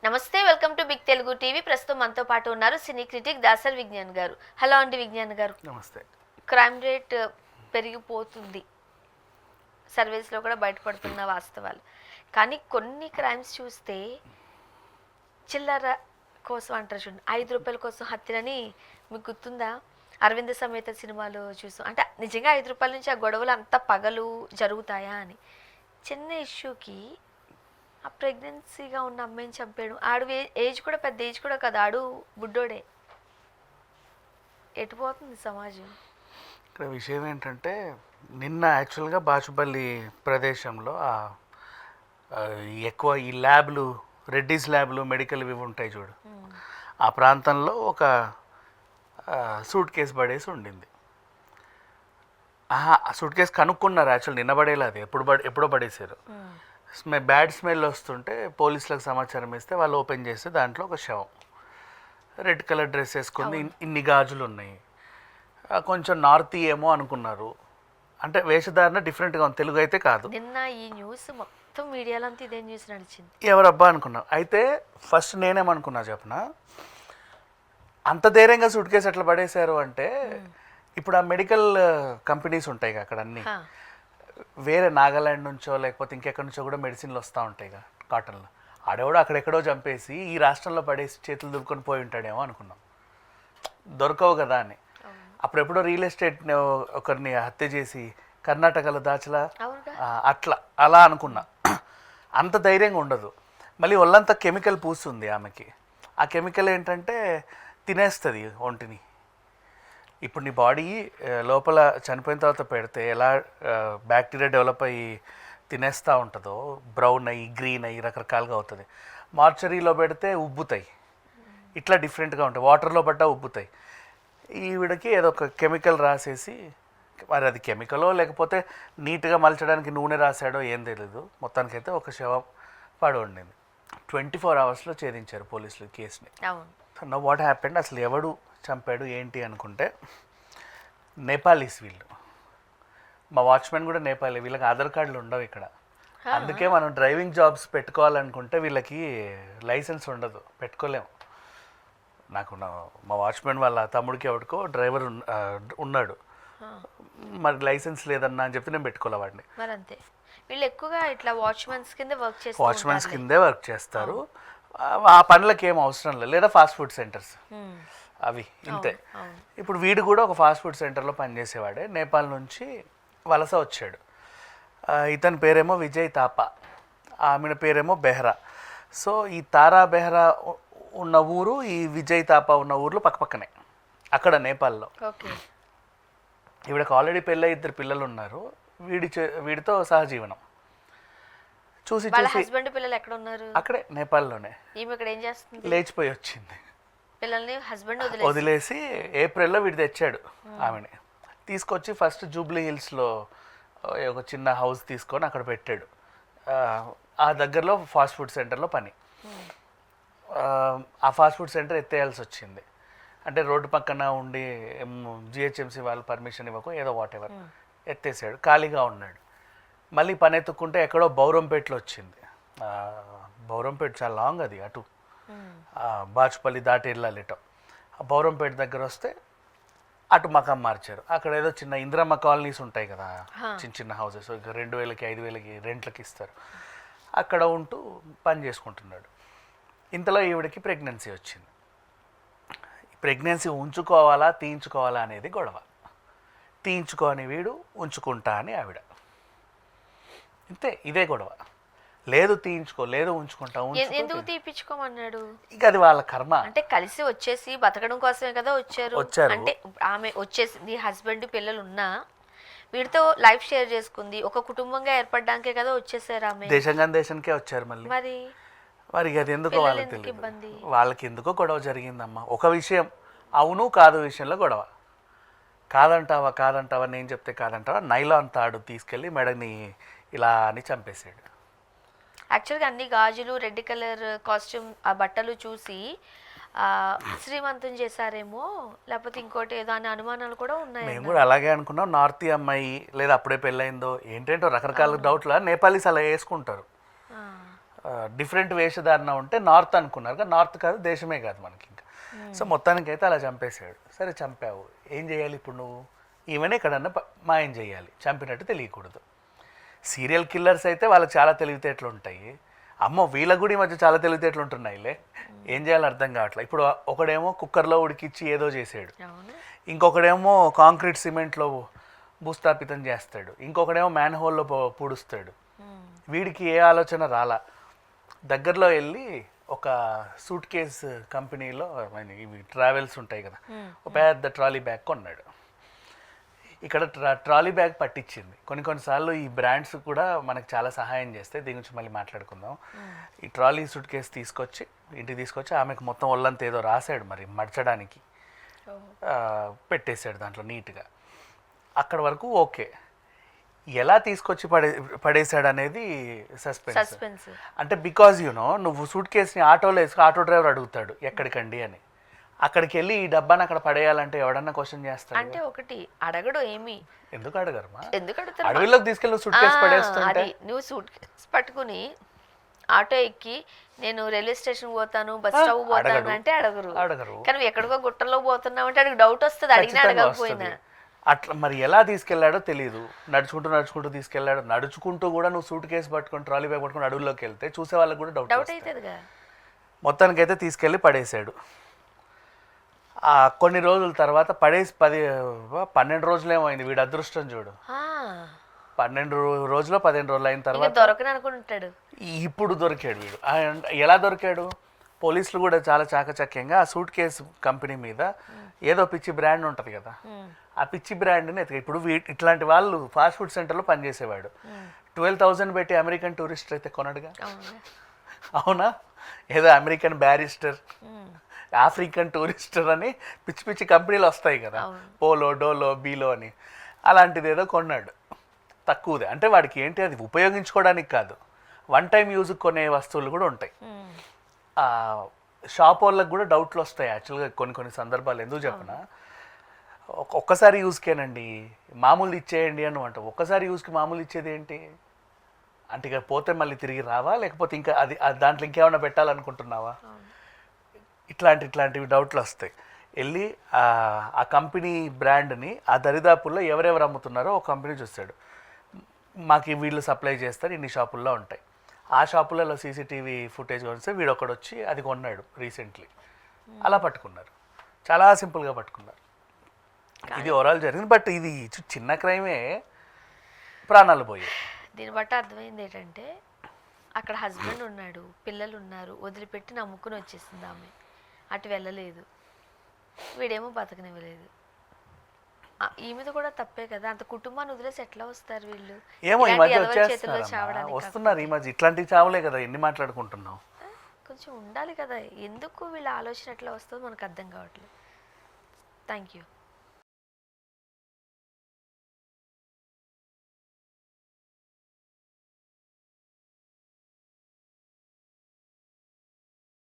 నమస్తే, welcome to Big Telugu TV. ప్రస్తుతం మనతో పాటు ఉన్నారు సినీ క్రిటిక్ దాసర్ విజ్ఞాన్ గారు. హలో అండి విజ్ఞాన్ గారు. నమస్తే. క్రైమ్ రేట్ పెరిగిపోతుంది, సర్వేస్లో కూడా బయటపడుతున్న వాస్తవాలు. కానీ కొన్ని క్రైమ్స్ చూస్తే చిల్లర కోసం అంటారు చూడండి, 5 రూపాయల కోసం హత్యలని మీకు గుర్తుందా? అరవింద సమేత సినిమాలో చూసాం. అంటే నిజంగా 5 రూపాయల నుంచి ఆ గొడవలు అంత పగలు జరుగుతాయా అని. చిన్న ఇష్యూకి ఆ ప్రెగ్నెన్సీగా ఉన్న అమ్మాయిని చంపాడు. ఆడు ఏజ్ కూడా పెద్ద ఏజ్ కూడా కదా, ఆడు బుడ్డోడే. ఎటుపోతుంది సమాజం? ఇక్కడ విషయం ఏంటంటే, నిన్న యాక్చువల్గా బాచుపల్లి ప్రదేశంలో ఎక్కువ ఈ ల్యాబ్లు, రెడ్డీస్ ల్యాబ్లు, మెడికల్ ఇవి ఉంటాయి చూడు, ఆ ప్రాంతంలో ఒక సూట్ కేసు పడేసి ఉండింది. ఆ సూట్ కేసు కనుక్కున్నారు యాక్చువల్, నిన్న పడేలా, అది ఎప్పుడో పడేసారు. బ్యాడ్ స్మెల్ వస్తుంటే పోలీసులకు సమాచారం ఇస్తే వాళ్ళు ఓపెన్ చేస్తే దాంట్లో ఒక శవం, రెడ్ కలర్ డ్రెస్ వేసుకుంది, ఇన్ని గాజులు ఉన్నాయి. కొంచెం నార్త్ ఏమో అనుకున్నారు, అంటే వేషధారణ డిఫరెంట్గా ఉంది, తెలుగు అయితే కాదు. నిన్న ఈ న్యూస్ మొత్తం మీడియాలో అంతా ఇదే న్యూస్ నడిచింది. ఎవరబ్బా అనుకున్నాం. అయితే ఫస్ట్ నేనేమనుకున్నా చెప్పనా, అంత ధైర్యంగా సూట్ కేసు ఎట్లా పడేశారు అంటే, ఇప్పుడు ఆ మెడికల్ కంపెనీస్ ఉంటాయి అక్కడ అన్నీ, వేరే నాగాలాండ్ నుంచో లేకపోతే ఇంకెక్కడి నుంచో కూడా మెడిసిన్లు వస్తూ ఉంటాయి కాటన్లో. ఆడేవాడు అక్కడెక్కడో చంపేసి ఈ రాష్ట్రంలో పడేసి చేతులు దులుకొని పోయి ఉంటాడేమో అనుకున్నాం, దొరకవు కదా అని. అప్పుడెప్పుడో రియల్ ఎస్టేట్ ఒకరిని హత్య చేసి కర్ణాటకలో దాచలా, అలా అనుకున్నా. అంత ధైర్యంగా ఉండదు. మళ్ళీ ఒళ్ళంతా కెమికల్ పూస్తుంది ఆమెకి. ఆ కెమికల్ ఏంటంటే తినేస్తుంది ఒంటిని. ఇప్పుడు నీ బాడీ లోపల చనిపోయిన తర్వాత పెడితే ఎలా బ్యాక్టీరియా డెవలప్ అయ్యి తినేస్తూ ఉంటుందో, బ్రౌన్ అయ్యి గ్రీన్ అయ్యి రకరకాలుగా అవుతుంది. మార్చరీలో పెడితే ఉబ్బుతాయి, ఇట్లా డిఫరెంట్గా ఉంటాయి. వాటర్లో పడ్డా ఉబ్బుతాయి. ఈవిడకి ఏదో ఒక కెమికల్ రాసేసి, మరి అది కెమికలో లేకపోతే నీట్గా మలచడానికి నూనె రాశాడో ఏం తెలీదు, మొత్తానికైతే ఒక శవం పడి ఉండింది. 24 అవర్స్లో ఛేదించారు పోలీసులు కేసుని. నో వాట్ హ్యాపెండ్, అసలు ఎవడు చంపాడు ఏంటి అనుకుంటే, నేపాలీస్ వీళ్ళు. మా వాచ్మెన్ కూడా నేపాలీ. వీళ్ళకి ఆధార్ కార్డులు ఉండవు ఇక్కడ. అందుకే మనం డ్రైవింగ్ జాబ్స్ పెట్టుకోవాలనుకుంటే వీళ్ళకి లైసెన్స్ ఉండదు, పెట్టుకోలేము. మా వాచ్మెన్ వాళ్ళ తమ్ముడికి ఎవరికో డ్రైవర్ ఉన్నాడు, మరి లైసెన్స్ లేదన్నా అని చెప్పి నేను పెట్టుకోలే వాడిని. మరి అంతే, వీళ్ళు ఎక్కువగా ఇట్లా వాచ్మెన్స్ కిందే వర్క్ చేస్తారు. ఆ పనులకి ఏం అవసరం లేదు, లేదా ఫాస్ట్ ఫుడ్ సెంటర్స్ అవి ఇంతే. ఇప్పుడు వీడు కూడా ఒక ఫాస్ట్ ఫుడ్ సెంటర్లో పనిచేసేవాడే, నేపాల్ నుంచి వలస వచ్చాడు. ఇతని పేరేమో విజయ్ తాపా, ఆమె పేరేమో బెహ్రా. సో ఈ తారా బెహ్రా ఉన్న ఊరు, ఈ విజయ్ తాపా ఉన్న ఊర్లు పక్కపక్కనే అక్కడ నేపాల్లో. ఈవిడకి ఆల్రెడీ పెళ్ళి 2 పిల్లలు ఉన్నారు. వీడితో సహజీవనం చూసి హస్బెండ్ పిల్లలు ఎక్కడ ఉన్నారు? అక్కడే నేపాల్లోనే. ఈమె ఇక్కడ ఏం చేస్తుంది? లేచిపోయి వచ్చింది. పిల్లల్ని హస్బెండ్ వదిలేసి ఏప్రిల్లో వీడు తెచ్చాడు ఆమెని. తీసుకొచ్చి ఫస్ట్ జూబ్లీ హిల్స్లో ఒక చిన్న హౌస్ తీసుకొని అక్కడ పెట్టాడు. ఆ దగ్గరలో ఫాస్ట్ ఫుడ్ సెంటర్లో పని. ఆ ఫాస్ట్ ఫుడ్ సెంటర్ ఎత్తేయాల్సి వచ్చింది. అంటే రోడ్డు పక్కన ఉండి జిహెచ్ఎంసీ వాళ్ళు పర్మిషన్ ఇవ్వకు ఏదో వాట్ ఎవర్ ఎత్తేసాడు. ఖాళీగా ఉన్నాడు. మళ్ళీ పని ఎత్తుక్కుంటే ఎక్కడో బౌరంపేటలో వచ్చింది. బౌరంపేట చాలా లాంగ్, అది అటు బాచుపల్లి దాటి వెళ్ళాలి ఇటో. ఆ బౌరంపేట దగ్గర వస్తే అటు మకం మార్చారు. అక్కడ ఏదో చిన్న ఇందిరమ్మ కాలనీస్ ఉంటాయి కదా, చిన్న చిన్న హౌసెస్, 2000కి 5000కి రెంట్లకి ఇస్తారు. అక్కడ ఉంటూ పని చేసుకుంటున్నాడు. ఇంతలో ఈవిడికి ప్రెగ్నెన్సీ వచ్చింది. ప్రెగ్నెన్సీ ఉంచుకోవాలా తీయించుకోవాలా అనేది గొడవ. తీయించుకోని వీడు, ఉంచుకుంటా అని ఆవిడ. ఇంతే, ఇదే గొడవ. లేదు తీయించుకో, లేదు ఉంచుకుంటా. ఎందుకు తీపించుకోమన్నాడు? ఇక అది వాళ్ళ కర్మ. అంటే కలిసి వచ్చేసి బతకడం కోసమే కదా వచ్చారు. అంటే ఆమె వచ్చేసింది, హస్బెండ్ పిల్లలు ఉన్నా వీడితో లైఫ్ షేర్ చేసుకుంది, ఒక కుటుంబంగా ఏర్పడడానికే కదా వచ్చేసారు. ఆమె దేశానికే వచ్చారు మళ్ళీ. మరి అది ఎందుకో వాళ్ళకి తెలియదు. వాళ్ళకి ఎందుకో గొడవ జరిగిందమ్మా. ఒక విషయం అవును కాదు విషయంలో గొడవ. కాదంటావా నేను చెప్తే కాదంటావా, నైలాన్ తాడు తీసుకెళ్ళి మెడని ఇలా అని చంపేశాడు. యాక్చువల్గా అన్ని గాజులు, రెడ్ కలర్ కాస్ట్యూమ్, ఆ బట్టలు చూసి శ్రీమంతం చేశారేమో, లేకపోతే ఇంకోటి ఏదో అనే అనుమానాలు కూడా ఉన్నాయి. మేము కూడా అలాగే అనుకున్నాం. నార్త్ అమ్మాయి లేదా అప్పుడే పెళ్ళయిందో ఏంటంటో రకరకాల డౌట్ల నేపాలీస్ అలా వేసుకుంటారు. డిఫరెంట్ వేషధారణ ఉంటే నార్త్ అనుకున్నారు, కానీ నార్త్ కాదు, దేశమే కాదు మనకి ఇంకా. సో మొత్తానికైతే అలా చంపేశాడు. సరే చంపావు, ఏం చేయాలి ఇప్పుడు నువ్వు? ఈమెనే ఎక్కడన్నా మాయం చేయాలి, చంపినట్టు తెలియకూడదు. సీరియల్ కిల్లర్స్ అయితే వాళ్ళకి చాలా తెలివితేటలు ఉంటాయి. అమ్మో వీళ్ళకి కూడా ఈ మధ్య చాలా తెలివితేటలు ఉంటున్నాయిలే. ఏం చేయాలో అర్థం కావట్లేదు. ఇప్పుడు ఒకడేమో కుక్కర్లో ఉడికిచ్చి ఏదో చేసాడు, ఇంకొకడేమో కాంక్రీట్ సిమెంట్లో భూస్థాపితం చేస్తాడు, ఇంకొకడేమో మ్యాన్ హోల్లో పూడుస్తాడు. వీడికి ఏ ఆలోచన రాలా. దగ్గరలో వెళ్ళి ఒక సూట్ కేస్ కంపెనీలో ఇవి ట్రావెల్స్ ఉంటాయి కదా, ఒక పెద్ద ట్రాలీ బ్యాగ్ కొన్నాడు. ఇక్కడ ట్రాలీ బ్యాగ్ పట్టించింది. కొన్నిసార్లు ఈ బ్రాండ్స్ కూడా మనకు చాలా సహాయం చేస్తాయి, దీని గురించి మళ్ళీ మాట్లాడుకుందాం. ఈ ట్రాలీ సూట్ కేసు తీసుకొచ్చి ఇంటికి తీసుకొచ్చి ఆమెకు మొత్తం ఒళ్ళంతా ఏదో రాశాడు, మరి మర్చడానికి పెట్టేశాడు దాంట్లో నీట్గా. అక్కడ వరకు ఓకే. ఎలా తీసుకొచ్చి పడేశాడు అనేది సస్పెన్స్. అంటే బికాజ్ నువ్వు సూట్ కేసుని ఆటోలో వేసుకు ఆటో డ్రైవర్ అడుగుతాడు ఎక్కడికండి అని. అక్కడికి వెళ్ళి ఈ డబ్బాని అక్కడ పడేయాలంటే ఎవడన్నా క్వశ్చన్ చేస్తాడు. అంటే ఒకటి అడగడు, ఏమి ఎందుకు అడగరు? ఎందుకు అడుగుతారు? అడవిలోకి తీసుకెళ్ళి సూట్ కేసు పడేస్తుంటే నువ్వు సూట్ కేసు పట్టుకుని ఆటో ఎక్కి నేను రైల్వే స్టేషన్ పోతాను, బస్ స్టాప్ పోతాను అంటే అడగరు. కానీ ఎక్కడికో గుట్టల్లో పోతున్నావు అంటే అడిగి డౌట్ వస్తుంది, అడిగినా అడగకపోయినా. అట్లా మరి ఎలా తీసుకెళ్లాడో తెలియదు. నడుచుకుంటూ తీసుకెళ్లాడు. నడుచుకుంటూ కూడా నువ్వు సూట్ కేసు పట్టుకొని ట్రాలీ బ్యాగ్ పట్టుకొని అడవుల్లోకి వెళ్తే చూసే వాళ్ళకి కూడా డౌట్ అవుతుందిగా. మొత్తానికైతే తీసుకెళ్ళి పడేశాడు. కొన్ని రోజుల తర్వాత 12 రోజులేమో అయింది. వీడు అదృష్టం చూడు, 12 రోజులు 15 రోజులు అయిన తర్వాత దొరకని అనుకుంటాడు. ఇప్పుడు దొరికాడు వీడు. ఎలా దొరికాడు? పోలీసులు కూడా చాలా చాకచక్యంగా ఆ సూట్ కేసు కంపెనీ మీద ఏదో పిచ్చి బ్రాండ్ ఉంటుంది కదా, ఆ పిచ్చి బ్రాండ్ని ఇప్పుడు ఇట్లాంటి వాళ్ళు ఫాస్ట్ ఫుడ్ సెంటర్లో పనిచేసేవాడు. 12,000 పెట్టి అమెరికన్ టూరిస్టర్ అయితే కొనడుగా, అవునా? ఏదో అమెరికన్ బ్యారిస్టర్, ఆఫ్రికన్ టూరిస్టర్ అని పిచ్చి పిచ్చి కంపెనీలు వస్తాయి కదా, పోలో, డోలో, బీలో అని. అలాంటిది ఏదో కొన్నాడు తక్కువదే. అంటే వాడికి ఏంటి, అది ఉపయోగించుకోవడానికి కాదు, వన్ టైం యూజ్ కొనే వస్తువులు కూడా ఉంటాయి. షాప్ వాళ్ళకి కూడా డౌట్లు వస్తాయి యాక్చువల్గా కొన్ని సందర్భాలు. ఎందుకు చెప్పనా, ఒక్కసారి యూజ్కేనండి మామూలు ఇచ్చేయండి అని అంటావు. ఒక్కసారి యూజ్కి మామూలు ఇచ్చేది ఏంటి అంటే, ఇక పోతే మళ్ళీ తిరిగి రావా, లేకపోతే ఇంకా అది దాంట్లో ఇంకేమైనా పెట్టాలనుకుంటున్నావా? ఇట్లాంటివి డౌట్లు వస్తాయి. వెళ్ళి ఆ కంపెనీ బ్రాండ్ని ఆ దరిదాపుల్లో ఎవరెవరు అమ్ముతున్నారో ఒక కంపెనీ చూస్తాడు. మాకు వీళ్ళు సప్లై చేస్తారు, ఇన్ని షాపుల్లో ఉంటాయి. ఆ షాపులలో సీసీటీవీ ఫుటేజ్ కొనిస్తే వీడొకడు వచ్చి అది కొన్నాడు రీసెంట్లీ. అలా పట్టుకున్నారు, చాలా సింపుల్గా పట్టుకున్నారు. ఇది ఓవరాల్ జరిగింది. బట్ ఇది చిన్న క్రైమే, ప్రాణాలు పోయాయి. దీన్ని బట్టి అర్థమైంది ఏంటంటే, అక్కడ హస్బెండ్ ఉన్నాడు, పిల్లలు ఉన్నారు, వదిలిపెట్టి నమ్ముకుని వచ్చేసింది ఆమె. అటు వెళ్ళలేదు, వీడేమో బతకనివ్వలేదు. ఈ మీద కూడా తప్పే కదా, అంత కుటుంబాన్ని వదిలేసి ఎట్లా వస్తారు వీళ్ళు? ఏమో ఈ మధ్య వస్తున్నారు. ఈ మధ్య ఇట్లాంటి చావులే కదా ఎన్ని మాట్లాడుకుంటున్నాం. కొంచెం ఉండాలి కదా, ఎందుకు వీళ్ళ ఆలోచన ఎట్లా వస్తుందో మనకు అర్థం కావట్లేదు. Thank you.